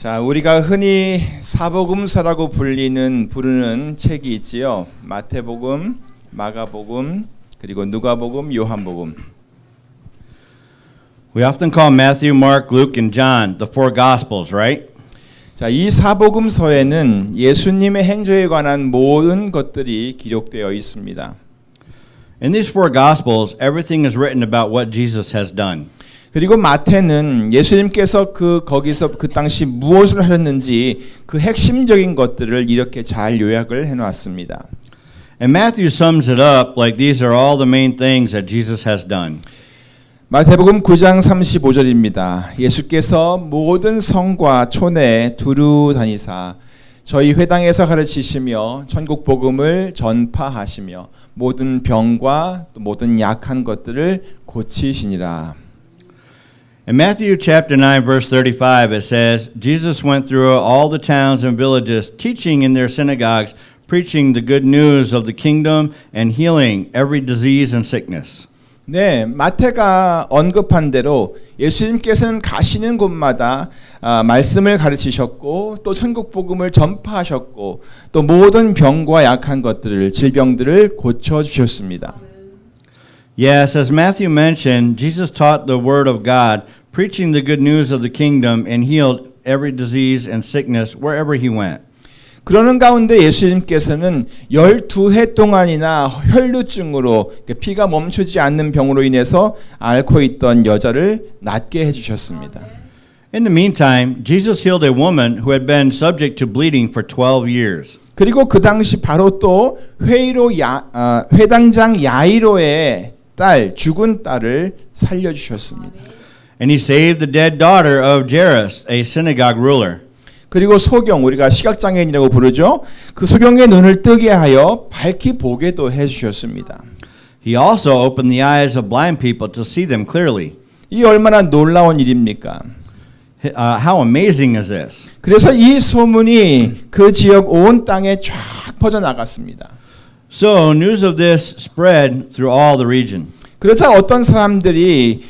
자, 우리가 흔히 사복음서라고 부르는 책이 있지요. 마태복음, 마가복음, 그리고 누가복음, 요한복음. We often call Matthew, Mark, Luke, and John the four Gospels, right? 자, 이 사복음서에는 예수님의 행적에 관한 모든 것들이 기록되어 있습니다. In these four Gospels, everything is written about what Jesus has done. 그리고 마태는 예수님께서 거기서 그 당시 무엇을 하셨는지 그 핵심적인 것들을 이렇게 잘 요약을 해놨습니다. And Matthew sums it up like these are all the main things that Jesus has done. 마태복음 9장 35절입니다. 예수께서 모든 성과 촌에 두루 다니사 저희 회당에서 가르치시며 천국 복음을 전파하시며 모든 병과 또 모든 약한 것들을 고치시니라. In Matthew chapter 9 verse 35 it says, Jesus went through all the towns and villages, teaching in their synagogues, preaching the good news of the kingdom and healing every disease and sickness. 네, 마태가 언급한 대로 예수님께서는 가시는 곳마다 말씀을 가르치셨고 또 천국 복음을 전파하셨고 또 모든 병과 약한 것들을 질병들을 고쳐 주셨습니다. Yes, as Matthew mentioned, Jesus taught the word of God, preaching the good news of the kingdom and healed every disease and sickness wherever he went. 그러는 가운데 예수님께서는 12해 동안이나 혈루증으로 피가 멈추지 않는 병으로 인해서 앓고 있던 여자를 낫게 해주셨습니다. In the meantime, Jesus healed a woman who had been subject to bleeding for 12 years. 그리고 그 당시 바로 또 회당장 야이로의 딸, 죽은 딸을 살려주셨습니다. And he saved the dead daughter of Jairus, a synagogue ruler. 그리고 소경, 우리가 시각장애인이라고 부르죠. 그 소경의 눈을 뜨게 하여 밝히 보게도 해주셨습니다. He also opened the eyes of blind people to see them clearly. 이 얼마나 놀라운 일입니까? How amazing is this? 그래서 이 소문이 그 지역 온 땅에 쫙 퍼져나갔습니다. So news of this spread through all the region. 그러자 어떤 사람이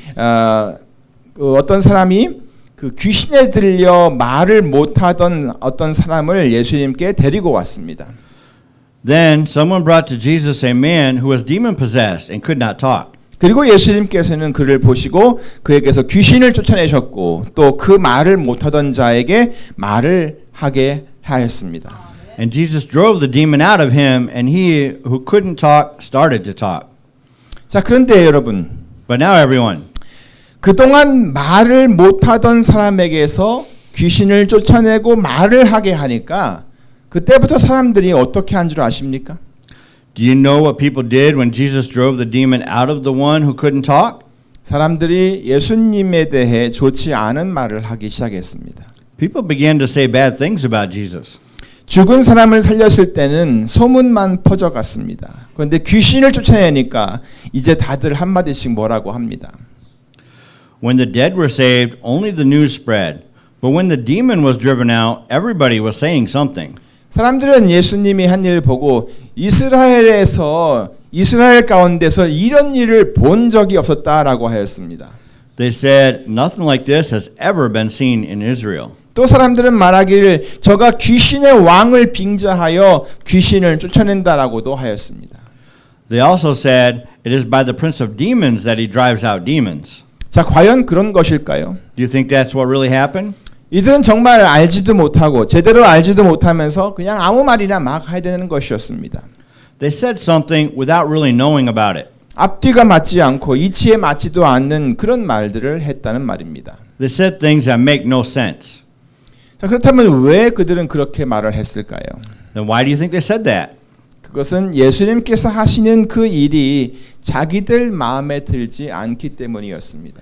그 귀신에 들려 말을 못하던 어떤 사람을 예수님께 데리고 왔습니다. Then someone brought to Jesus a man who was demon possessed and could not talk. 그리고 예수님께서는 그를 보시고 그에게서 귀신을 쫓아내셨고 또 그 말을 못하던 자에게 말을 하게 하였습니다. And Jesus drove the demon out of him, and he who couldn't talk started to talk. 자, 그런데 여러분, But now everyone, 그동안 말을 못하던 사람에게서 귀신을 쫓아내고 말을 하게 하니까 그때부터 사람들이 어떻게 한 줄 아십니까? do you know what people did when Jesus drove the demon out of the one who couldn't talk? 사람들이 예수님에 대해 좋지 않은 말을 하기 시작했습니다. People began to say bad things about Jesus. 죽은 사람을 살렸을 때는 소문만 퍼져갔습니다. 그런데 귀신을 쫓아내니까 이제 다들 한마디씩 뭐라고 합니다. When the dead were saved, only the news spread. But when the demon was driven out, everybody was saying something. 사람들은 예수님이 한 일 보고 이스라엘 가운데서 이런 일을 본 적이 없었다라고 하였습니다. They said, nothing like this has ever been seen in Israel. 또 사람들은 말하기를 저가 귀신의 왕을 빙자하여 귀신을 쫓아낸다라고도 하였습니다. They also said, it is by the prince of demons that he drives out demons. 자, 과연 그런 것일까요? Do you think that's what really happened? 이들은 정말 알지도 못하고 제대로 알지도 못하면서 그냥 아무 말이나 막 해야 되는 것이었습니다. They said something without really knowing about it. 앞뒤가 맞지 않고 이치에 맞지도 않는 그런 말들을 했다는 말입니다. They said things that make no sense. 자, 그렇다면 왜 그들은 그렇게 말을 했을까요? Then why do you think they said that? 그것은 예수님께서 하시는 그 일이 자기들 마음에 들지 않기 때문이었습니다.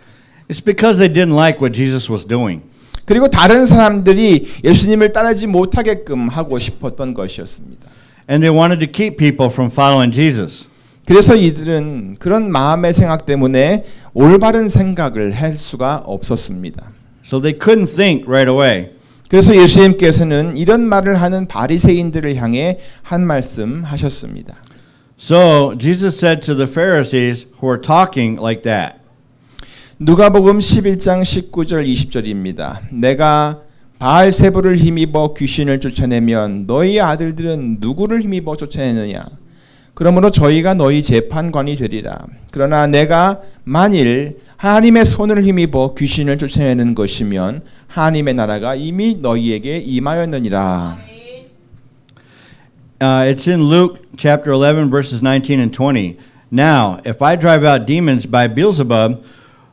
It's because they didn't like what Jesus was doing. 그리고 다른 사람들이 예수님을 따르지 못하게끔 하고 싶었던 것이었습니다. And they wanted to keep people from following Jesus. 그래서 이들은 그런 마음의 생각 때문에 올바른 생각을 할 수가 없었습니다. So they couldn't think right away. 그래서 예수님께서는 이런 말을 하는 바리새인들을 향해 한 말씀 하셨습니다. So Jesus said to the Pharisees who were talking like that, 누가복음 11장 19절 20절입니다. 내가 바알세불을 힘입어 귀신을 쫓아내면 너희 아들들은 누구를 힘입어 쫓아내느냐? 그러므로 저희가 너희 재판관이 되리라. 그러나 내가 만일 하나님의 손을 힘입어 귀신을 쫓아내는 것이면 하나님의 나라가 이미 너희에게 임하였느니라. It's in Luke chapter 11, verses 19 and 20. Now, if I drive out demons by Beelzebub,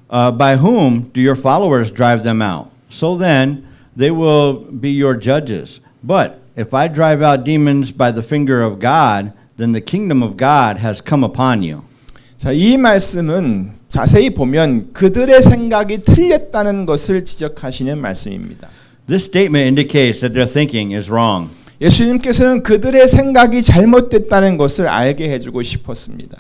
by whom do your followers drive them out? So then, they will be your judges. But if I drive out demons by the finger of God, then the kingdom of God has come upon you. 자, 이 말씀은 자세히 보면 그들의 생각이 틀렸다는 것을 지적하시는 말씀입니다. This statement indicates that their thinking is wrong. 예수님께서는 그들의 생각이 잘못됐다는 것을 알게 해주고 싶었습니다.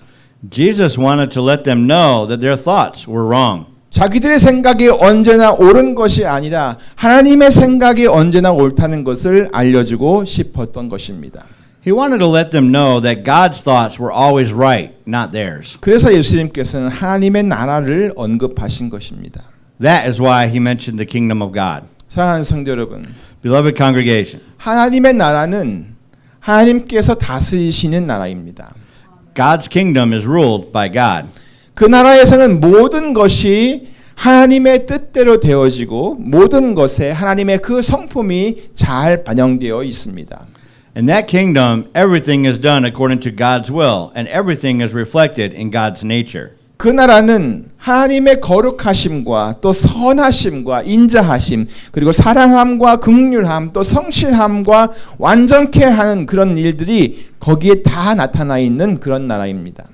Jesus wanted to let them know that their thoughts were wrong. 자기들의 생각이 언제나 옳은 것이 아니라 하나님의 생각이 언제나 옳다는 것을 알려주고 싶었던 것입니다. He wanted to let them know that God's thoughts were always right, not theirs. 그래서 예수님께서는 하나님의 나라를 언급하신 것입니다. That is why he mentioned the kingdom of God. 사랑하는 성도 여러분, Beloved congregation, 하나님의 나라는 하나님께서 다스리시는 나라입니다. God's kingdom is ruled by God. 그 나라에서는 모든 것이 하나님의 뜻대로 되어지고 모든 것에 하나님의 그 성품이 잘 반영되어 있습니다. In that kingdom, everything is done according to God's will, and everything is reflected in God's nature. 그 나라는 하나님의 거룩하심과 또 선하심과 인자하심 그리고 사랑함과 긍휼함 또 성실함과 완전케 하는 그런 일들이 거기에 다 나타나 있는 그런 나라입니다.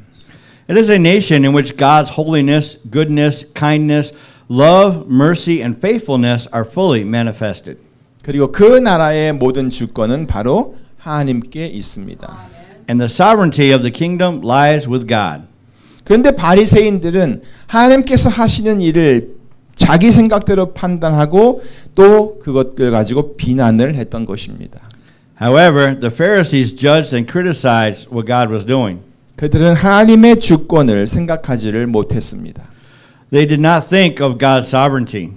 It is a nation in which God's holiness, goodness, kindness, love, mercy, and faithfulness are fully manifested. 그리고 그 나라의 모든 주권은 바로 하나님께 있습니다. And the sovereignty of the kingdom lies with God. 그런데 바리새인들은 하나님께서 하시는 일을 자기 생각대로 판단하고 또 그것을 가지고 비난을 했던 것입니다. However, the Pharisees judged and criticized what God was doing. 그들은 하나님의 주권을 생각하지를 못했습니다. They did not think of God's sovereignty.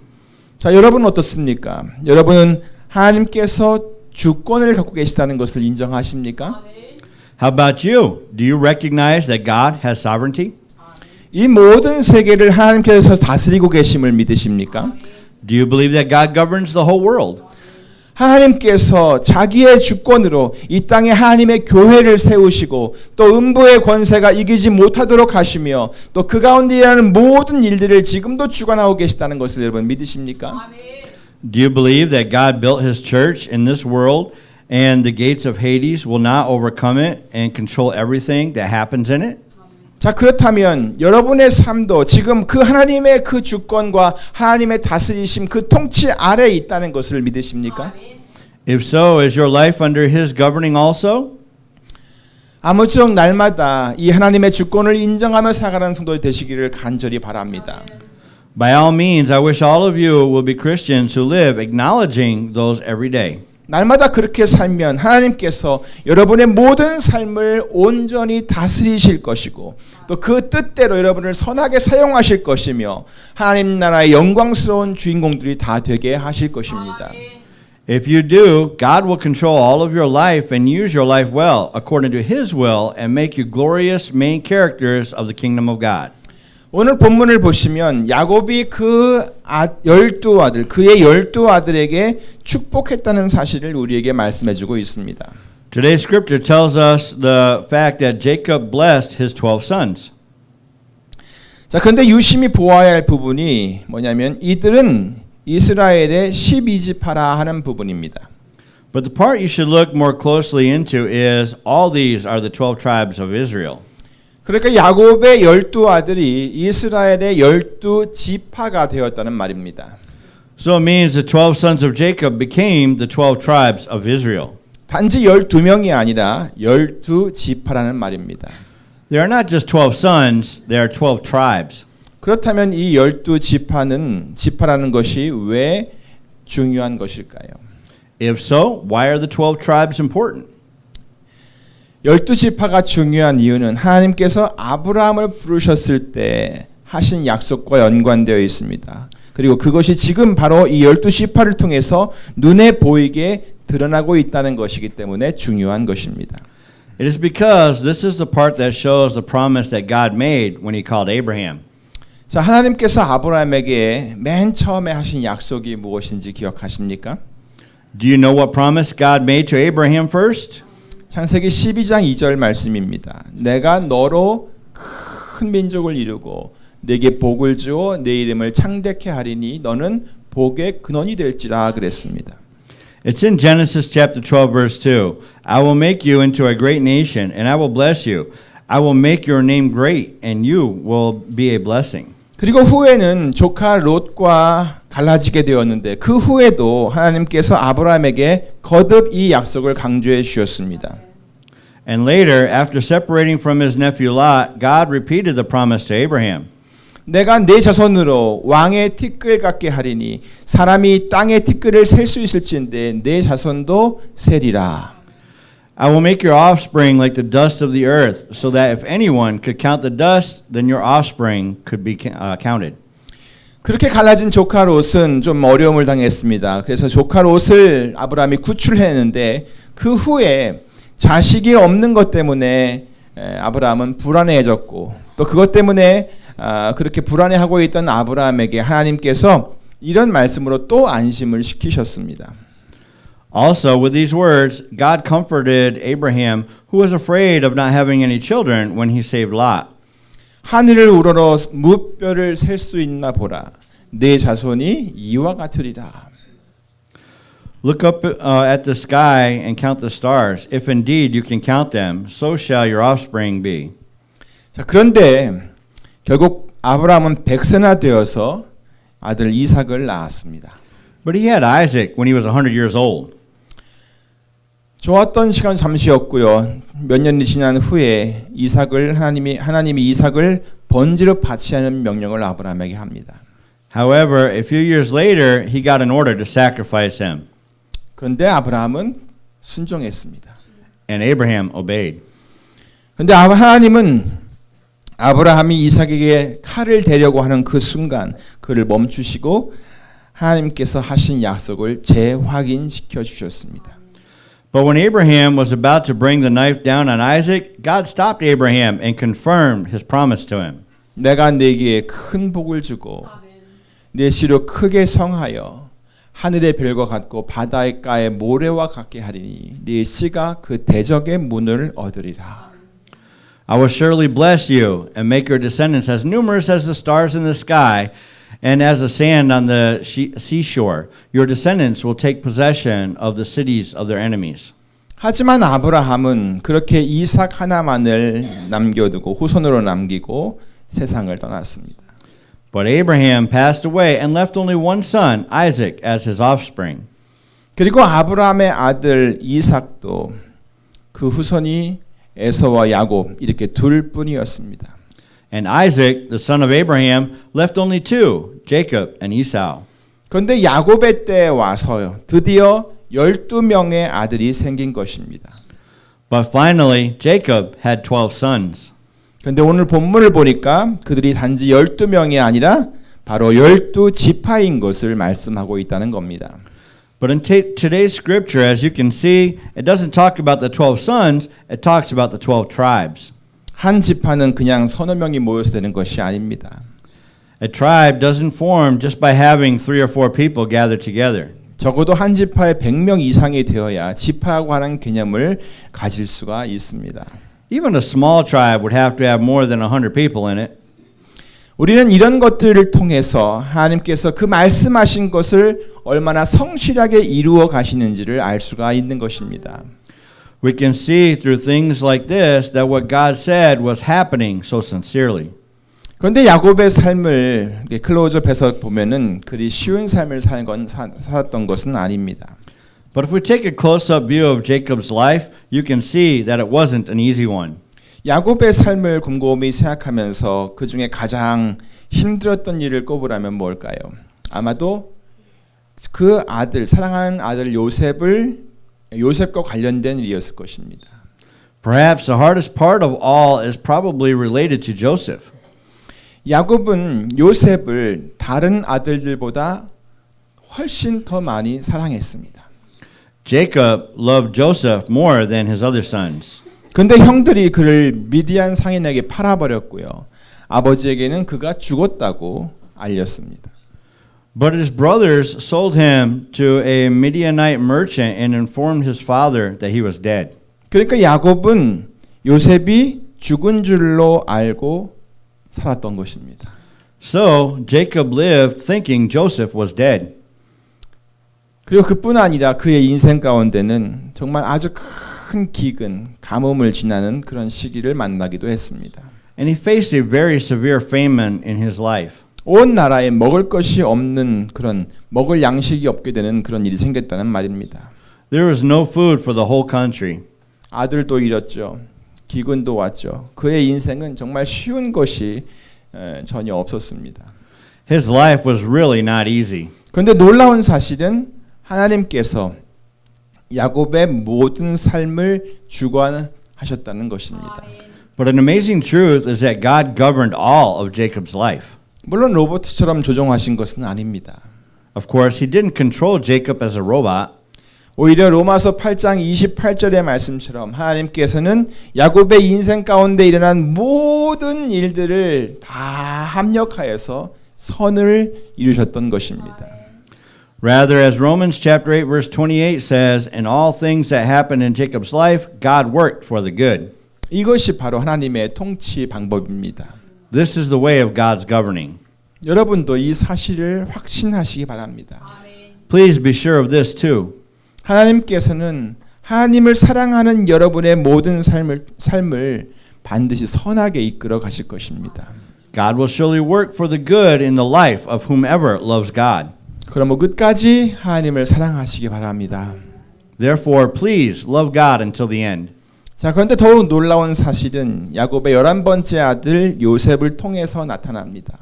자, 여러분 어떻습니까? 여러분은 하나님께서 주권을 갖고 계시다는 것을 인정하십니까? How about you? Do you recognize that God has sovereignty? 이 모든 세계를 하나님께서 다스리고 계심을 믿으십니까? Do you believe that God governs the whole world? 하나님께서 자기의 주권으로 이 땅에 하나님의 교회를 세우시고 또 음부의 권세가 이기지 못하도록 하시며 또 그 가운데 일하는 모든 일들을 지금도 주관하고 계시다는 것을 여러분 믿으십니까? Do you believe that God built his church in this world and the gates of Hades will not overcome it and control everything that happens in it? 자, 그렇다면 여러분의 삶도 지금 그 하나님의 그 주권과 하나님의 다스리심 그 통치 아래에 있다는 것을 믿으십니까? If so, is your life under his governing also? 아무쪼록 날마다 이 하나님의 주권을 인정하며 살아가는 성도들 되시기를 간절히 바랍니다. By all means, I wish all of you will be Christians who live acknowledging those every day. 날마다 그렇게 살면 하나님께서 여러분의 모든 삶을 온전히 다스리실 것이고 또 그 뜻대로 여러분을 선하게 사용하실 것이며 하나님 나라의 영광스러운 주인공들이 다 되게 하실 것입니다. If you do, God will control all of your life and use your life well according to his will and make you glorious main characters of the kingdom of God. 오늘 본문을 보시면 야곱이 그 12아들 그의 12아들에게 축복했다는 사실을 우리에게 말씀해 주고 있습니다. Today's scripture tells us the fact that Jacob blessed his 12 sons. 자, 그런데 유심히 보아야 할 부분이 뭐냐면 이들은 이스라엘의 12지파라 하는 부분입니다. But the part you should look more closely into is all these are the 12 tribes of Israel. 그러니까 야곱의 12아들이 이스라엘의 12지파가 되었다는 말입니다. So it means the 12 sons of Jacob became the 12 tribes of Israel. 단지 12명이 아니라 12지파라는 말입니다. They are not just 12 sons, they are 12 tribes. 그렇다면 이 12지파는 지파라는 것이 왜 중요한 것일까요? If so, why are the 12 tribes important? 12지파가 중요한 이유는 하나님께서 아브라함을 부르셨을 때 하신 약속과 연관되어 있습니다. 그리고 그것이 지금 바로 이 12지파를 통해서 눈에 보이게 드러나고 있다는 것이기 때문에 중요한 것입니다. It is because this is the part that shows the promise that God made when he called Abraham. 자, 하나님께서 아브라함에게 맨 처음에 하신 약속이 무엇인지 기억하십니까? Do you know what promise God made to Abraham first? 창세기 12장 2절 말씀입니다. 내가 너로 큰 민족을 이루고 네게 복을 주어 네 이름을 창대케 하리니 너는 복의 근원이 될지라 그랬습니다. It's in Genesis chapter 12 verse 2. I will make you into a great nation and I will bless you. I will make your name great and you will be a blessing. 그리고 후에는 조카 롯과 갈라지게 되었는데 그 후에도 하나님께서 아브라함에게 거듭 이 약속을 강조해 주셨습니다. And later, after separating from his nephew Lot, God repeated the promise to Abraham. 내가 내 자손으로 왕의 티끌 같게 하리니 사람이 땅의 티끌을 셀 수 있을지인데 내 자손도 세리라. I will make your offspring like the dust of the earth, so that if anyone could count the dust, then your offspring could be counted. 그렇게 갈라진 조카 롯은 좀 어려움을 당했습니다. 그래서 조카 롯을 아브라함이 구출했는데 그 후에 자식이 없는 것 때문에 아브라함은 불안해졌고 또 그것 때문에 그렇게 불안해하고 있던 아브라함에게 하나님께서 이런 말씀으로 또 안심을 시키셨습니다. Also, with these words, God comforted Abraham, who was afraid of not having any children when he saved Lot. 하늘을 우러러 무뼈를 셀 수 있나 보라. 내 자손이 이와 같으리라. Look up at the sky and count the stars. If indeed you can count them, so shall your offspring be. 자, 그런데 결국 아브라함은 백세나 되어서 아들 이삭을 낳았습니다. But he had Isaac when he was 100 years old. 좋았던 시간 잠시였고요. 몇 년이 지난 후에 하나님이 이삭을 번제로 바치라는 명령을 아브라함에게 합니다. However, a few years later, he got an order to sacrifice him, 그런데 아브라함은 순종했습니다. and Abraham obeyed. 그런데 하나님은 아브라함이 이삭에게 칼을 대려고 하는 그 순간 그를 멈추시고 하나님께서 하신 약속을 재확인시켜 주셨습니다. But when Abraham was about to bring the knife down on Isaac, God stopped Abraham and confirmed his promise to him. 내가 네게 큰 복을 주고 내 씨로 크게 성하여 하늘의 별과 같고 바닷가의 모래와 같게 하리니 네 씨가 그 대적의 문을 얻으리라. I will surely bless you and make your descendants as numerous as the stars in the sky and as the sand on the seashore. Your descendants will take possession of the cities of their enemies. 하지만 아브라함은 그렇게 이삭 하나만을 남겨두고 후손으로 남기고 세상을 떠났습니다. But Abraham passed away and left only one son, Isaac, as his offspring. 그리고 아브라함의 아들 이삭도 그 후손이 에서와 야곱 이렇게 둘뿐이었습니다. And Isaac, the son of Abraham, left only two, Jacob and Esau. 그런데 야곱의 때에 와서요. 드디어 12명의 아들이 생긴 것입니다. But finally, Jacob had 12 sons. 그런데 오늘 본문을 보니까 그들이 단지 12명이 아니라 바로 12지파인 것을 말씀하고 있다는 겁니다. But in today's scripture, as you can see, it doesn't talk about the 12 sons, it talks about the 12 tribes. 한 지파는 그냥 서너 명이 모여서 되는 것이 아닙니다. A tribe doesn't form just by having 3 or 4 people gathered together. 적어도 한 지파에 100명 이상이 되어야 지파하고 하는 개념을 가질 수가 있습니다. Even a small tribe would have to have more than 100 people in it. 우리는 이런 것들을 통해서 하나님께서 그 말씀하신 것을 얼마나 성실하게 이루어 가시는지를 알 수가 있는 것입니다. We can see through things like this that what God said was happening so sincerely. 그런데 야곱의 삶을 클로즈업해서 보면은 그리 쉬운 삶을 살았던 것은 아닙니다. But if we take a close-up view of Jacob's life, you can see that it wasn't an easy one. 야곱의 삶을 곰곰이 생각하면서 그 중에 가장 힘들었던 일을 꼽으라면 뭘까요? 아마도 그 아들, 사랑하는 아들 요셉과 관련된 일이었을 것입니다. Perhaps the hardest part of all is probably related to Joseph. 야곱은 요셉을 다른 아들들보다 훨씬 더 많이 사랑했습니다. Jacob loved Joseph more than his other sons. 근데 형들이 그를 미디안 상인에게 팔아버렸고요. 아버지에게는 그가 죽었다고 알렸습니다. But his brothers sold him to a Midianite merchant and informed his father that he was dead. 그러니까 야곱은 요셉이 죽은 줄로 알고 살았던 것입니다. So Jacob lived thinking Joseph was dead. 그리고 그뿐 아니라 그의 인생 가운데는 정말 아주 큰 기근, 가뭄을 지나는 그런 시기를 만나기도 했습니다. And he faced a very severe famine in his life. 온 나라에 먹을 것이 없는 그런 먹을 양식이 없게 되는 그런 일이 생겼다는 말입니다. There was no food for the whole country. 아들도 잃었죠. 기근도 왔죠. 그의 인생은 정말 쉬운 것이 전혀 없었습니다. His life was really not easy. 그런데 놀라운 사실은 하나님께서 야곱의 모든 삶을 주관하셨다는 것입니다. But an amazing truth is that God governed all of Jacob's life. 물론 로봇처럼 조종하신 것은 아닙니다. Of course, he didn't control Jacob as a robot. 오히려 로마서 8장 28절의 말씀처럼 하나님께서는 야곱의 인생 가운데 일어난 모든 일들을 다 합력하여서 선을 이루셨던 것입니다. Rather, as Romans chapter 8 verse 28 says, in all things that happened in Jacob's life, God worked for the good. 이것이 바로 하나님의 통치 방법입니다. This is the way of God's governing. 여러분도 이 사실을 확신하시기 바랍니다. Please be sure of this too. 하나님께서는 하나님을 사랑하는 여러분의 모든 삶을 반드시 선하게 이끌어 가실 것입니다. God will surely work for the good in the life of whomever loves God. 그러므로 끝까지 하나님을 사랑하시기 바랍니다. Therefore, please love God until the end. 자, 그런데 더욱 놀라운 사실은 야곱의 11번째 아들 요셉을 통해서 나타납니다.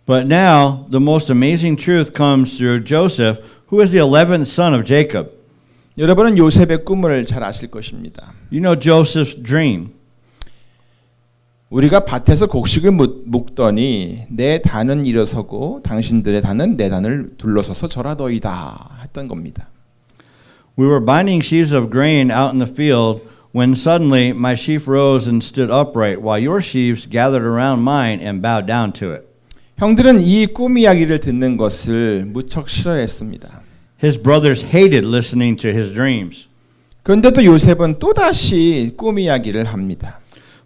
But now, the most amazing truth comes through Joseph, who is the 11th son of Jacob. 여러분은 요셉의 꿈을 잘 아실 것입니다. You know Joseph's dream. 우리가 밭에서 곡식을 묵더니 내 단은 일어서고 당신들의 단은 내 단을 둘러서서 절하더이다 했던 겁니다. We were binding sheaves of grain out in the field when suddenly my sheaf rose and stood upright while your sheaves gathered around mine and bowed down to it. 형들은 이 꿈 이야기를 듣는 것을 무척 싫어했습니다. His brothers hated listening to his dreams. 그런데도 요셉은 또다시 꿈 이야기를 합니다.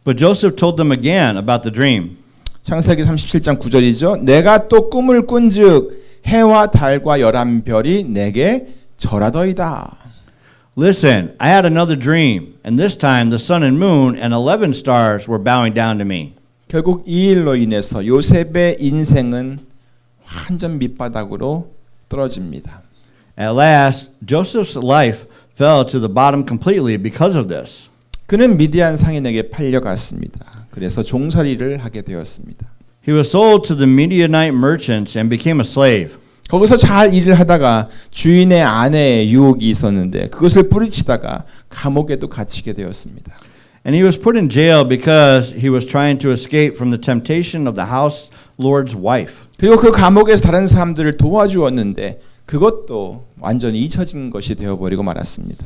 But Joseph told them again about the dream. 창세기 37장 9절이죠. 내가 또 꿈을 꾼즉 해와 달과 11별이 내게 절하더이다. Listen, I had another dream, and this time the sun and moon and 11 stars were bowing down to me. 결국 이 일로 인해서 요셉의 인생은 완전 밑바닥으로 떨어집니다. At last, Joseph's life fell to the bottom completely because of this. 그는 미디안 상인에게 팔려갔습니다. 그래서 종살이를 하게 되었습니다. He was sold to the Midianite merchants and became a slave. 거기서 잘 일을 하다가 주인의 아내의 유혹이 있었는데 그것을 뿌리치다가 감옥에도 갇히게 되었습니다. And he was put in jail because he was trying to escape from the temptation of the house lord's wife. 그리고 그 감옥에서 다른 사람들을 도와주었는데 그것도 완전히 잊혀진 것이 되어버리고 말았습니다.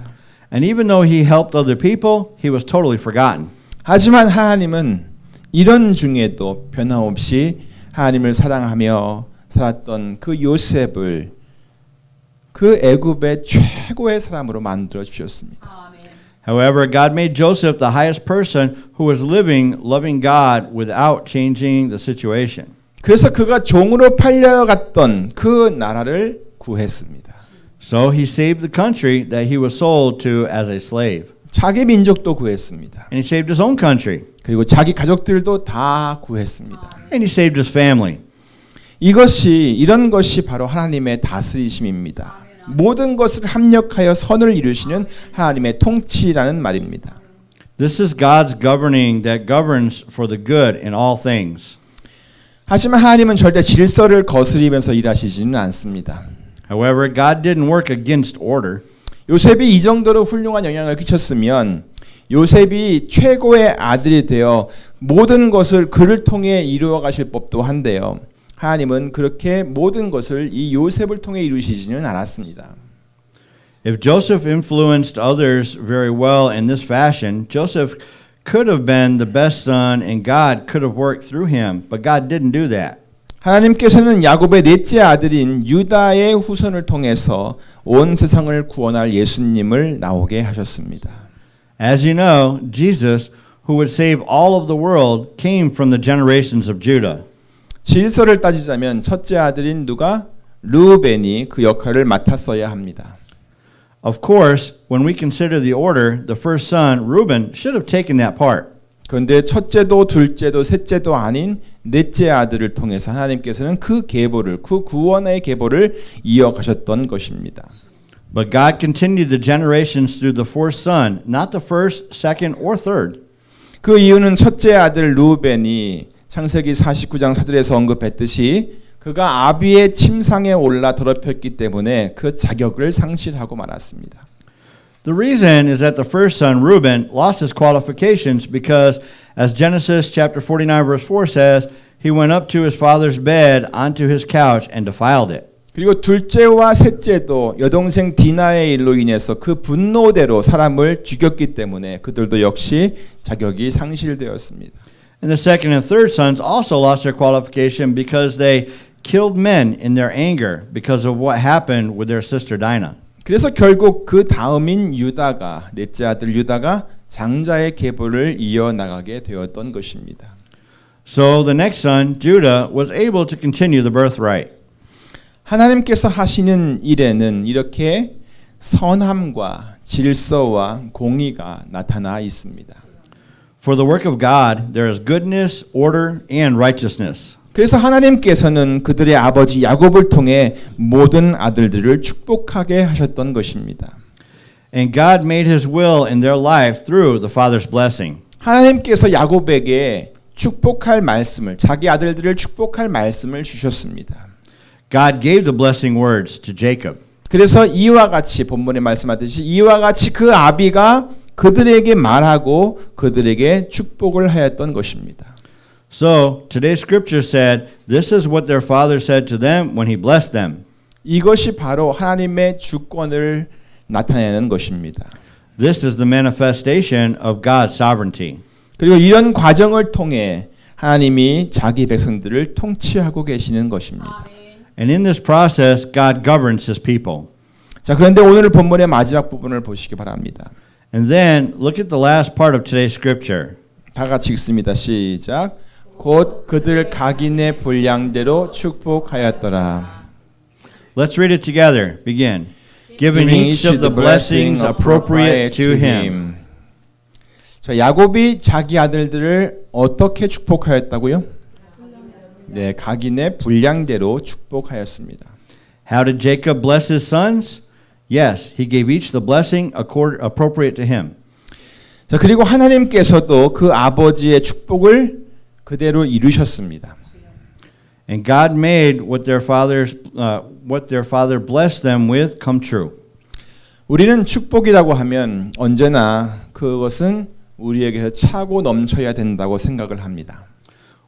And even though he helped other people, he was totally forgotten. 하지만 하나님은 이런 중에도 변함없이 하나님을 사랑하며 살았던 그 요셉을 그 애굽의 최고의 사람으로 만들어 주셨습니다. However, God made Joseph the highest person who was living, loving God without changing the situation. 그래서 그가 종으로 팔려갔던 그 나라를 구했습니다. So he saved the country that he was sold to as a slave. 자기 민족도 구했습니다. And he saved his own country. 그리고 자기 가족들도 다 구했습니다. And he saved his family. 이런 것이 바로 하나님의 다스리심입니다. 모든 것을 합력하여 선을 이루시는 하나님의 통치라는 말입니다. This is God's governing that governs for the good in all things. 하지만 하나님은 절대 질서를 거스리면서 일하시지는 않습니다. However, God didn't work against order. 요셉이 이 정도로 훌륭한 영향을 끼쳤으면 요셉이 최고의 아들이 되어 모든 것을 그를 통해 이루어 가실 법도 한데요. 하나님은 그렇게 모든 것을 이 요셉을 통해 이루시지는 않았습니다. If Joseph influenced others very well in this fashion, Joseph could have been the best son and God could have worked through him, but God didn't do that. 하나님께서는 야곱의 넷째 아들인 유다의 후손을 통해서 온 세상을 구원할 예수님을 나오게 하셨습니다. As you know, Jesus, who would save all of the world, came from the generations of Judah. 질서를 따지자면 첫째 아들인 누가 르우벤이 그 역할을 맡았어야 합니다. Of course, when we consider the order, the first son, Reuben, should have taken that part. 그런데 첫째도 둘째도 셋째도 아닌 넷째 아들을 통해서 하나님께서는 그 계보를 그 구원의 계보를 이어가셨던 것입니다. But God continued the generations through the fourth son, not the first, second, or third. 그 이유는 첫째 아들 르우벤이 창세기 49장 4절에서 언급했듯이 그가 아비의 침상에 올라 더럽혔기 때문에 그 자격을 상실하고 말았습니다. The reason is that the first son, Reuben, lost his qualifications because, as Genesis chapter 49 verse 4 says, he went up to his father's bed onto his couch and defiled it. 그리고 둘째와 셋째도 여동생 디나의 일로 인해서 그 분노대로 사람을 죽였기 때문에 그들도 역시 자격이 상실되었습니다. And the second and third sons also lost their qualification because they killed men in their anger because of what happened with their sister Dinah. 그래서 결국 그 다음인 유다가 넷째 아들 유다가 장자의 계보를 이어나가게 되었던 것입니다. So the next son, Judah, was able to continue the birthright. 하나님께서 하시는 일에는 이렇게 선함과 질서와 공의가 나타나 있습니다. For the work of God, there is goodness, order, and righteousness. 그래서 하나님께서는 그들의 아버지 야곱을 통해 모든 아들들을 축복하게 하셨던 것입니다. And God made his will in their life through the father's blessing. 하나님께서 야곱에게 축복할 말씀을 자기 아들들을 축복할 말씀을 주셨습니다. God gave the blessing words to Jacob. 그래서 이와 같이 본문에 말씀하듯이 이와 같이 그 아비가 그들에게 말하고 그들에게 축복을 하였던 것입니다. So today's scripture said, this is what their father said to them when he blessed them. 이것이 바로 하나님의 주권을 나타내는 것입니다. This is the manifestation of God's sovereignty. 그리고 이런 과정을 통해 하나님이 자기 백성들을 통치하고 계시는 것입니다. And in this process, God governs his people. 자, 그런데 오늘 본문의 마지막 부분을 보시기 바랍니다. And then look at the last part of today's scripture. 다 같이 읽습니다. 시작. 곧 그들 각인의 분량대로 축복하였더라. Let's read it together. Begin. Giving each of the blessings appropriate to him. 자, 야곱이 자기 아들들을 어떻게 축복하였다고요? 네, 각인의 분량대로 축복하였습니다. How did Jacob bless his sons? Yes, he gave each the blessing appropriate to him. 자, 그리고 하나님께서도 그 아버지의 축복을 그대로 이루셨습니다. And God made what their father blessed them with come true. 우리는 축복이라고 하면 언제나 그것은 우리에게서 차고 넘쳐야 된다고 생각을 합니다.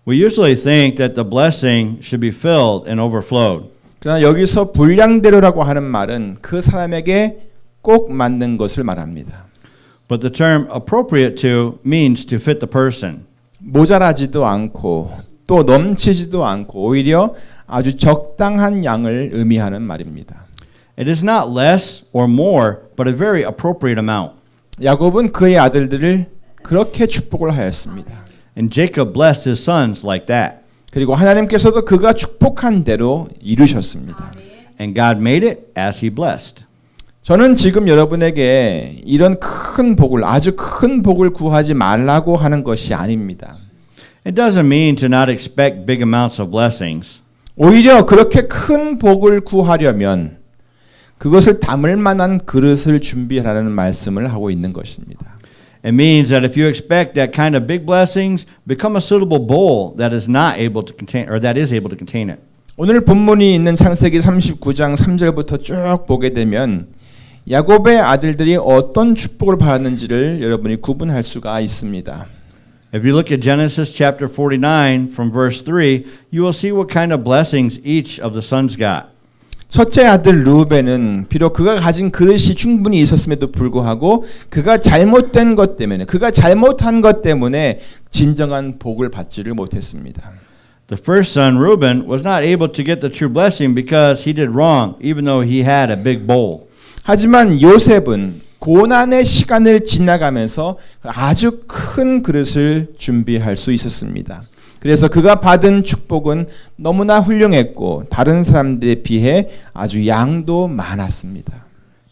We usually think that the blessing should be filled and overflowed. 그러나 여기서 분량대로라고 하는 말은 그 사람에게 꼭 맞는 것을 말합니다. But the term appropriate to means to fit the person. 모자라지도 않고 또 넘치지도 않고 오히려 아주 적당한 양을 의미하는 말입니다. It is not less or more, but a very appropriate amount. 야곱은 그의 아들들을 그렇게 축복을 하였습니다. And Jacob blessed his sons like that. 그리고 하나님께서도 그가 축복한 대로 이루셨습니다. And God made it as he blessed. 저는 지금 여러분에게 이런 큰 복을 아주 큰 복을 구하지 말라고 하는 것이 아닙니다. It doesn't mean to not expect big amounts of blessings. 오히려 그렇게 큰 복을 구하려면 그것을 담을 만한 그릇을 준비하라는 말씀을 하고 있는 것입니다. It means that if you expect that kind of big blessings, become a suitable bowl that is not able to contain or that is able to contain it. 오늘 본문이 있는 창세기 39장 3절부터 쭉 보게 되면 야곱의 아들들이 어떤 축복을 받았는지를 여러분이 구분할 수가 있습니다. If you look at Genesis chapter 49 from verse 3, you will see what kind of blessings each of the sons got. 첫째 아들 루벤은 비록 그가 가진 그릇이 충분히 있었음에도 불구하고 그가 잘못된 것 때문에 그가 잘못한 것 때문에 진정한 복을 받지를 못했습니다. The first son, Reuben, was not able to get the true blessing because he did wrong, even though he had a big bowl. 하지만 요셉은 고난의 시간을 지나가면서 아주 큰 그릇을 준비할 수 있었습니다. 그래서 그가 받은 축복은 너무나 훌륭했고 다른 사람들에 비해 아주 양도 많았습니다.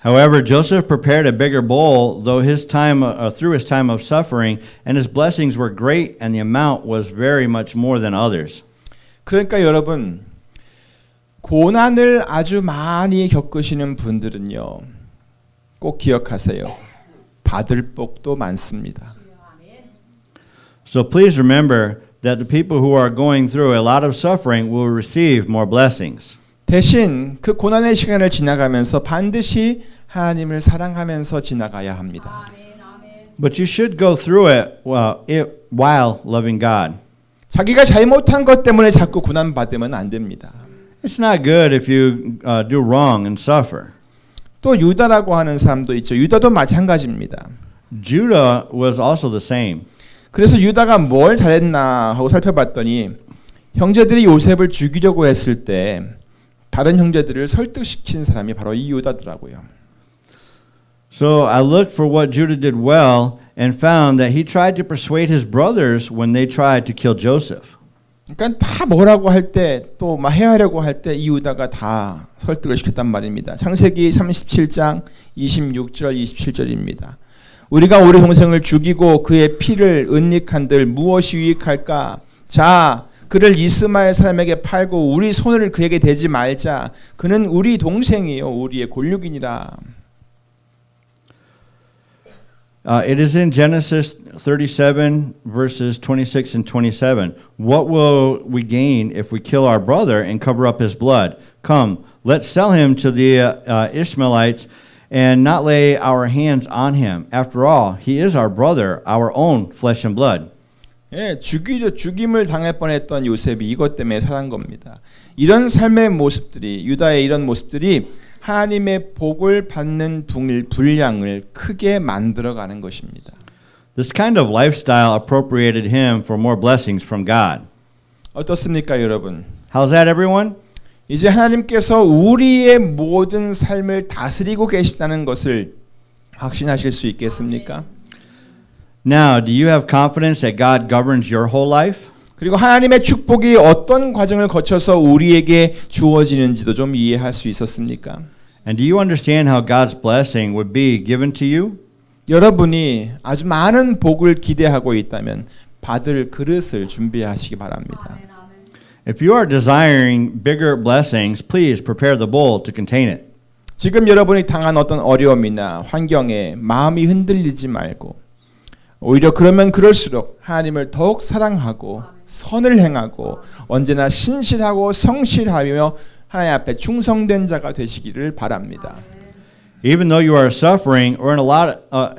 However, Joseph prepared a bigger bowl, though through his time of suffering, and his blessings were great, and the amount was very much more than others. 그러니까 여러분, 고난을 아주 많이 겪으시는 분들은요, 꼭 기억하세요. 받을 복도 많습니다. So please remember that the people who are going through a lot of suffering will receive more blessings. 대신 그 고난의 시간을 지나가면서 반드시 하나님을 사랑하면서 지나가야 합니다. But you should go through it while loving God. 자기가 잘못한 것 때문에 자꾸 고난 받으면 안 됩니다. It's not good if you do wrong and suffer. 또 유다라고 하는 사람도 있죠. 유다도 마찬가지입니다. Judah was also the same. 그래서 유다가 뭘 잘했나 하고 살펴봤더니 형제들이 요셉을 죽이려고 했을 때 다른 형제들을 설득시킨 사람이 바로 이 유다더라고요. So I looked for what Judah did well and found that he tried to persuade his brothers when they tried to kill Joseph. 그러니까 다 뭐라고 할 때 또 막 해하려고 할 때 이 유다가 다 설득을 시켰단 말입니다. 창세기 37장 26절 27절입니다. 우리가 우리 동생을 죽이고 그의 피를 은닉한들 무엇이 유익할까? 자, 그를 이스마엘 사람에게 팔고 우리 손을 그에게 대지 말자. 그는 우리 동생이요 우리의 골육이니라. It is in Genesis 37 verses 26 and 27. What will we gain if we kill our brother and cover up his blood? Come, let's sell him to the Ishmaelites and not lay our hands on him. After all, he is our brother, our own flesh and blood. 예, 죽임을 당할 뻔했던 요셉이 이것 때문에 살한 겁니다. 이런 삶의 모습들이 유다의 이런 모습들이 하나님의 복을 받는 분량을 크게 만들어가는 것입니다. This kind of lifestyle appropriated him for more blessings from God. 어떻습니까, 여러분? How's that, everyone? 이제 하나님께서 우리의 모든 삶을 다스리고 계시다는 것을 확신하실 수 있겠습니까? Now, do you have confidence that God governs your whole life? 그리고 하나님의 축복이 어떤 과정을 거쳐서 우리에게 주어지는지도 좀 이해할 수 있었습니까? And do you understand how God's blessing would be given to you? 여러분이 아주 많은 복을 기대하고 있다면 받을 그릇을 준비하시기 바랍니다. If you are desiring bigger blessings, please prepare the bowl to contain it. 지금 여러분이 당한 어떤 어려움이나 환경에 마음이 흔들리지 말고 오히려 그러면 그럴수록 하나님을 더욱 사랑하고 선을 행하고 언제나 신실하고 성실하며 하나님 앞에 충성된 자가 되시기를 바랍니다. Even though you are suffering or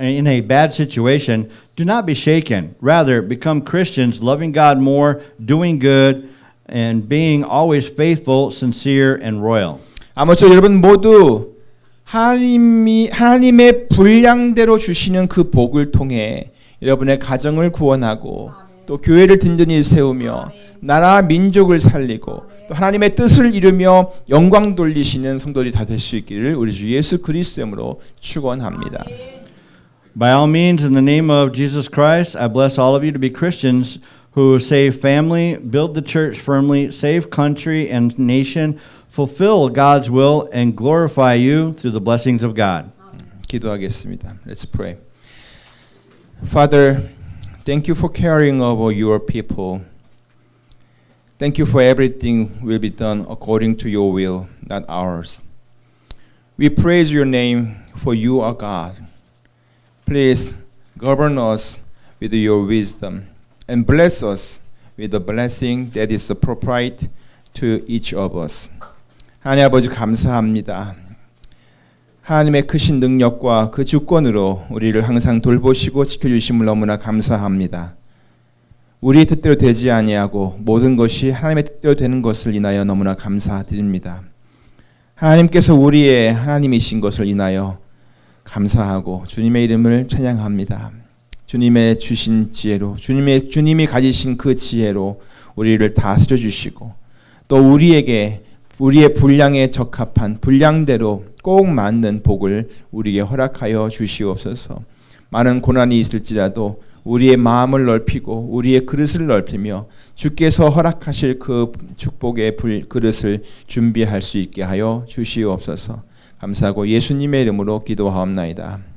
in a bad situation, do not be shaken. Rather, become Christians, loving God more, doing good, and being always faithful, sincere, and royal. 아무쪼록 여러분 모두 하나님의 분량대로 주시는 그 복을 통해 여러분의 가정을 구원하고 또 교회를 든든히 세우며 나라와 민족을 살리고 또 하나님의 뜻을 이루며 영광 돌리시는 성도들이 다 될 수 있기를 우리 주 예수 그리스도의 이름으로 축원합니다. By all means, in the name of Jesus Christ, I bless all of you to be Christians who save family, build the church firmly, save country and nation, fulfill God's will, and glorify you through the blessings of God. 기도하겠습니다. Let's pray. Father, thank you for caring over your people. Thank you for everything will be done according to your will, not ours. We praise your name for you are God. Please govern us with your wisdom and bless us with the blessing that is appropriate to each of us. 하나님 아버지 감사합니다. 하나님의 크신 능력과 그 주권으로 우리를 항상 돌보시고 지켜주심을 너무나 감사합니다. 우리의 뜻대로 되지 아니하고 모든 것이 하나님의 뜻대로 되는 것을 인하여 너무나 감사드립니다. 하나님께서 우리의 하나님이신 것을 인하여 감사하고 주님의 이름을 찬양합니다. 주님의 주신 지혜로 주님이 가지신 그 지혜로 우리를 다스려 주시고 또 우리에게 우리의 분량에 적합한 분량대로 꼭 맞는 복을 우리에게 허락하여 주시옵소서. 많은 고난이 있을지라도 우리의 마음을 넓히고 우리의 그릇을 넓히며 주께서 허락하실 그 축복의 그릇을 준비할 수 있게 하여 주시옵소서. 감사하고 예수님의 이름으로 기도하옵나이다.